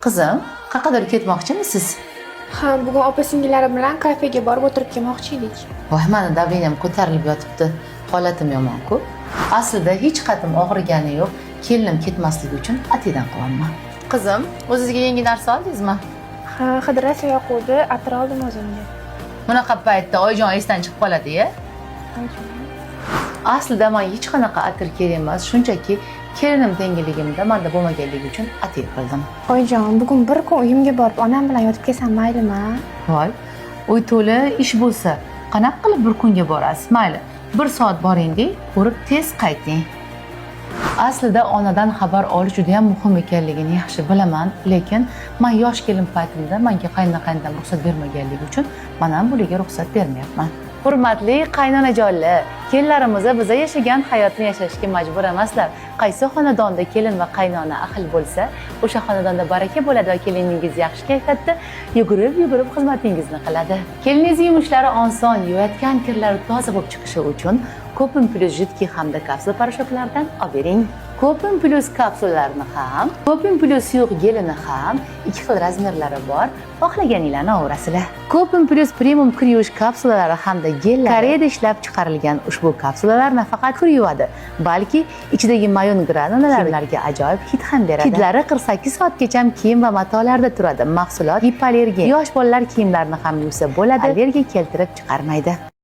Qizim, qayergadir ketmoqchimisiz? Ha, bugun opa-singillarim bilan kafega borib o'tirib kelmoqchi edik. Voy, meni daveniyam ko'tarilib yotibdi. Holatim yomon-ku. Aslida hech qatim og'rigani yo'q. Kelinim ketmasligi uchun atidan qilyapman. Qizim, o'zingizga yangi narsa oldingizmi? Ha, xidra soyaquvdi, atir oldim o'zimga. Bunaqa paytda oyijon esdan chiqib qoladi-ya. Aslida men hech qanaqa atir kerak emas, shunchaki kelinim tengiligimda menda bo'lmaganligi uchun atir qildim. Oyijon, bugun bir kun uyimga borib onam bilan yotib kelsam maylimi? Voy, uy to'la ish bo'lsa, qanaqa qilib bir kunga borasiz? Mayli, 1 soat boring-da, ko'rib tez qayting. Aslida onadan xabar olish juda ham muhim ekanligini yaxshi bilaman, lekin men yosh kelin paytimda menga qaynonam ruxsat bermaganligi uchun men ham bularga ruxsat bermayapman. Hurmatli qaynonajonlar, kelinlarimiz biza yashagan hayotni yashashga majbur emaslar. Qaysi xonadonda kelin va qaynona ahil bo'lsa, o'sha xonadonda baraka bo'ladi va keliningiz yaxshi kayfiyatda yugurib xizmatingizni qiladi. Keliningiz yumushlari oson, yuvayotgan kirlari toza bo'lib chiqishi uchun Kopin Plus jidki hamda kapsula poрошокlardan olib bering. Kopin Plus kapsulalarni ham, Kopin Plus suyuq gelini ham 2 xil razmerlari bor. Xohlaganinglarni olaverasizlar. Kopin Plus premium kir yuvish kapsulalari hamda gellar Koreyada ishlab chiqarilgan ushbu kapsulalar nafaqat kir yuvadi, balki ichidagi mayon granulalarga ajoyib hid ham beradi. Hidlari 48 soatgacha kiyim va matolarda turadi. Mahsulot gipoallergen, yosh bolalar kiyimlarini ham yuvsa bo'ladi, allergiya keltirib chiqarmaydi.